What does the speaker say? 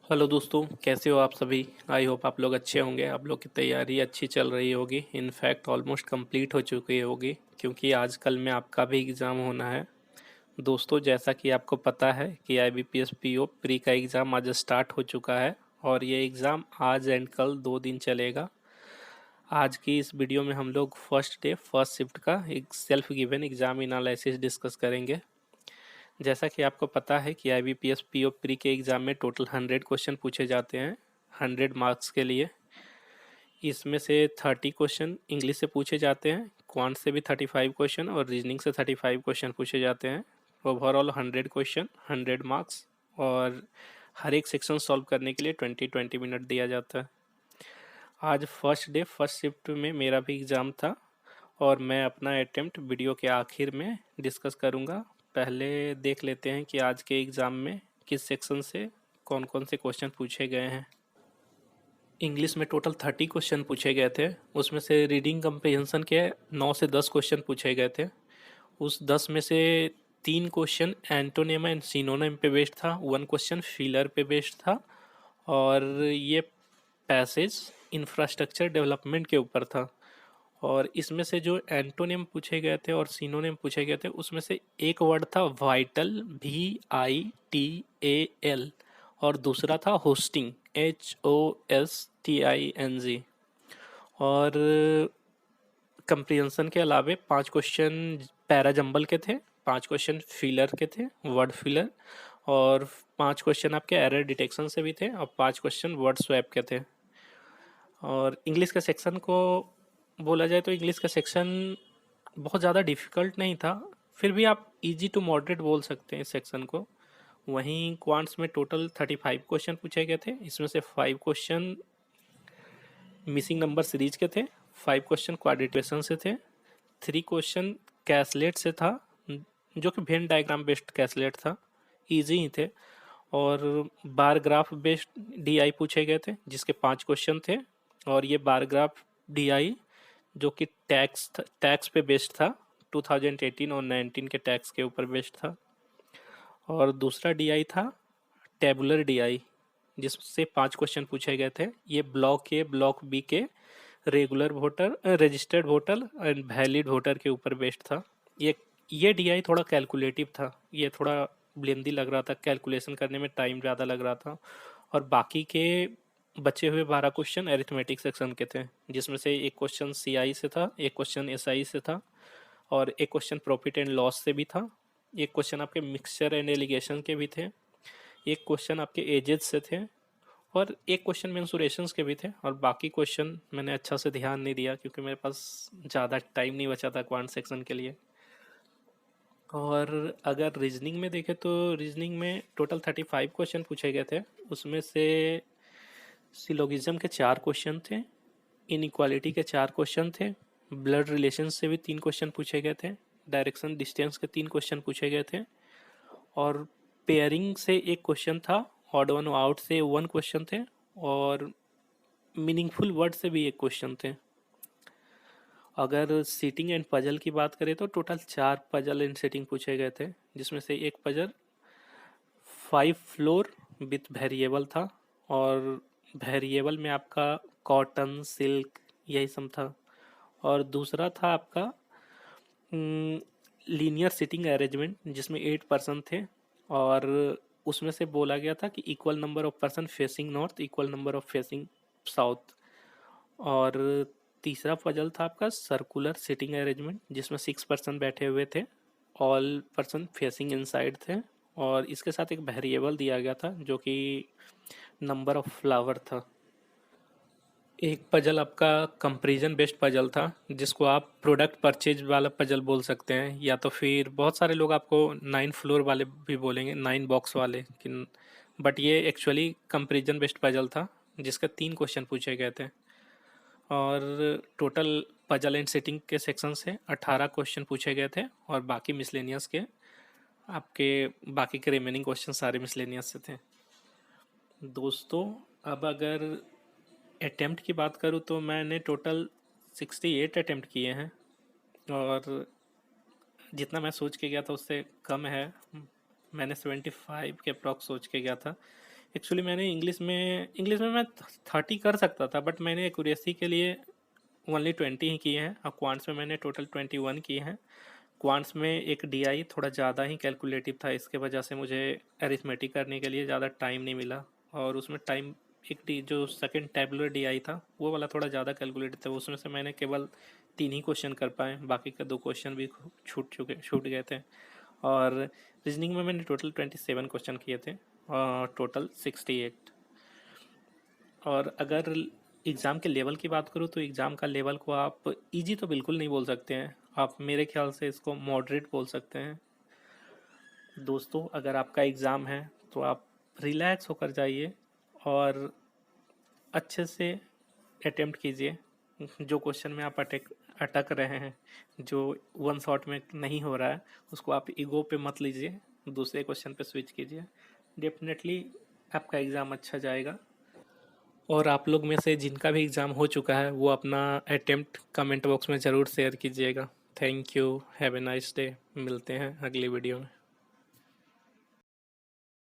Hello दोस्तों, कैसे हो आप सभी। आई होप आप लोग अच्छे होंगे। आप लोग की तैयारी अच्छी चल रही होगी, इनफैक्ट ऑलमोस्ट कंप्लीट हो चुकी होगी, क्योंकि आजकल में आपका भी एग्ज़ाम होना है। दोस्तों, जैसा कि आपको पता है कि आईबीपीएस पीओ प्री का एग्ज़ाम आज स्टार्ट हो चुका है और ये एग्ज़ाम आज एंड कल 2 दिन चलेगा। आज की इस वीडियो में हम लोग फर्स्ट डे फर्स्ट शिफ्ट का एक self given exam analysis discuss करेंगे। जैसा कि आपको पता है कि आईबीपीएस पीओ प्री के एग्ज़ाम में टोटल 100 क्वेश्चन पूछे जाते हैं 100 मार्क्स के लिए। इसमें से 30 क्वेश्चन इंग्लिश से पूछे जाते हैं, क्वांट से भी 35 क्वेश्चन और रीजनिंग से 35 क्वेश्चन पूछे जाते हैं। ओवरऑल 100 क्वेश्चन 100 मार्क्स, और हर एक सेक्शन सॉल्व करने के लिए 20-20 मिनट दिया जाता है। आज फर्स्ट डे फर्स्ट शिफ्ट में मेरा भी एग्ज़ाम था और मैं अपना अटेम्प्ट वीडियो के आखिर में डिस्कस करूंगा। पहले देख लेते हैं कि आज के एग्ज़ाम में किस सेक्शन से कौन कौन से क्वेश्चन पूछे गए हैं। इंग्लिश में टोटल 30 क्वेश्चन पूछे गए थे, उसमें से रीडिंग कंप्रिहेंशन के 9 से 10 क्वेश्चन पूछे गए थे। उस 10 में से 3 क्वेश्चन एंटोनिम एंड सिनोनिम पे बेस्ड था, 1 क्वेश्चन फिलर पे बेस्ड था, और ये पैसेज इंफ्रास्ट्रक्चर डेवलपमेंट के ऊपर था। और इसमें से जो एंटोनिम पूछे गए थे और सिनोनिम पूछे गए थे, उसमें से एक वर्ड था वाइटल, VITAL, और दूसरा था होस्टिंग, HOSTING। और कंप्रिहेंशन के अलावे 5 क्वेश्चन पैराजंबल के थे, 5 क्वेश्चन फिलर के थे, वर्ड फिलर, और 5 क्वेश्चन आपके एरर डिटेक्शन से भी थे, और 5 क्वेश्चन वर्ड स्वैप के थे। और इंग्लिश के सेक्शन को बोला जाए तो इंग्लिश का सेक्शन बहुत ज़्यादा डिफ़िकल्ट नहीं था, फिर भी आप इजी टू मॉडरेट बोल सकते हैं इस सेक्शन को। वहीं क्वांट्स में टोटल 35 क्वेश्चन पूछे गए थे, इसमें से 5 क्वेश्चन मिसिंग नंबर सीरीज के थे, 5 क्वेश्चन क्वाड्रेटिक्वेशन से थे, 3 क्वेश्चन कैसलेट से था, जो कि वेन डायग्राम बेस्ड कैसलेट था, इजी ही थे। और बार ग्राफ बेस्ड DI पूछे गए थे, जिसके 5 क्वेश्चन थे। और ये बार ग्राफ DI जो कि टैक्स पे बेस्ड था, 2018 और 19 के टैक्स के ऊपर बेस्ड था। और दूसरा DI था टेबुलर DI, जिससे 5 क्वेश्चन पूछे गए थे। ये ब्लॉक ए ब्लॉक बी के regular voter, registered voter and valid voter के ऊपर बेस्ड था। ये DI थोड़ा कैलकुलेटिव था, ये थोड़ा लेंदी लग रहा था, कैलकुलेशन करने में टाइम ज़्यादा लग रहा था। और बाकी के बचे हुए 12 क्वेश्चन एरिथमेटिक सेक्शन के थे, जिसमें से एक क्वेश्चन CI से था, एक क्वेश्चन SI से था, और एक क्वेश्चन प्रॉफिट एंड लॉस से भी था, एक क्वेश्चन आपके मिक्सचर एंड एलिगेशन के भी थे, एक क्वेश्चन आपके एजेस से थे, और एक क्वेश्चन मेंसुरेशंस के भी थे। और बाकी क्वेश्चन मैंने अच्छा से ध्यान नहीं दिया, क्योंकि मेरे पास ज़्यादा टाइम नहीं बचा था क्वांट सेक्शन के लिए। और अगर रीजनिंग में देखें तो रीजनिंग में टोटल 35 क्वेश्चन पूछे गए थे, उसमें से सिलोगिज्म के 4 क्वेश्चन थे, इनइक्वालिटी के 4 क्वेश्चन थे, ब्लड रिलेशन से भी 3 क्वेश्चन पूछे गए थे, डायरेक्शन डिस्टेंस के 3 क्वेश्चन पूछे गए थे, और पेयरिंग से एक क्वेश्चन था, ऑड वन आउट से 1 क्वेश्चन थे, और मीनिंगफुल वर्ड से भी एक क्वेश्चन थे। अगर सीटिंग एंड पजल की बात करें तो टोटल 4 पजल एंड सीटिंग पूछे गए थे, जिसमें से एक पजल 5 फ्लोर विथ वेरिएबल था, और वेरिएबल में आपका कॉटन, सिल्क, यही सब था। और दूसरा था आपका लीनियर सिटिंग अरेंजमेंट, जिसमें 8 पर्सन थे, और उसमें से बोला गया था कि equal number of person facing north, equal number of facing south. और तीसरा पजल था आपका सर्कुलर सिटिंग अरेंजमेंट, जिसमें 6 पर्सन बैठे हुए थे, ऑल पर्सन फेसिंग इनसाइड थे, और इसके साथ एक वेरिएबल दिया गया था जो कि नंबर ऑफ फ्लावर था। एक पजल आपका कंपैरिजन बेस्ड पजल था, जिसको आप प्रोडक्ट परचेज वाला पजल बोल सकते हैं, या तो फिर बहुत सारे लोग आपको 9 फ्लोर वाले भी बोलेंगे, 9 बॉक्स वाले कि, बट ये एक्चुअली कंपैरिजन बेस्ड पजल था, जिसका 3 क्वेश्चन पूछे गए थे। और टोटल पजल एंड सेटिंग के सेक्शन से 18 क्वेश्चन पूछे गए थे, और बाकी मिसलेनियस के आपके बाकी के रिमेनिंग क्वेश्चन सारे मिसलेनियस से थे। दोस्तों, अब अगर अटेम्प्ट की बात करूँ तो मैंने टोटल 68 अटेम्प्ट किए हैं, और जितना मैं सोच के गया था उससे कम है। मैंने 75 के अप्रॉक्स सोच के गया था, एक्चुअली मैंने इंग्लिश में मैं 30 कर सकता था, बट मैंने एक्यूरेसी के लिए ओनली 20 ही किए हैं, और क्वांट्स में मैंने टोटल 21 किए हैं। क्वांट्स में एक डीआई थोड़ा ज़्यादा ही कैलकुलेटिव था, इसके वजह से मुझे अरिथमेटिक करने के लिए ज़्यादा टाइम नहीं मिला, और उसमें टाइम एक डी जो सेकंड टैबुलर डीआई था वो वाला थोड़ा ज़्यादा कैलकुलेटिव था, उसमें से मैंने केवल 3 ही क्वेश्चन कर पाए, बाकी के 2 क्वेश्चन भी छूट गए थे। और रीजनिंग में मैंने टोटल 27 क्वेश्चन किए थे और टोटल 68। और अगर एग्ज़ाम के लेवल की बात करूँ तो एग्ज़ाम का लेवल को आप इजी तो बिल्कुल नहीं बोल सकते हैं, आप मेरे ख्याल से इसको मॉडरेट बोल सकते हैं। दोस्तों, अगर आपका एग्ज़ाम है तो आप रिलैक्स होकर जाइए और अच्छे से अटेम्प्ट कीजिए। जो क्वेश्चन में आप अटक रहे हैं, जो वन शॉट में नहीं हो रहा है, उसको आप ईगो पे मत लीजिए, दूसरे क्वेश्चन पे स्विच कीजिए। डेफिनेटली आपका एग्ज़ाम अच्छा जाएगा। और आप लोग में से जिनका भी एग्ज़ाम हो चुका है वो अपना अटेम्प्ट कमेंट बॉक्स में ज़रूर शेयर कीजिएगा। Thank you, have a nice day. मिलते हैं अगली वीडियो में।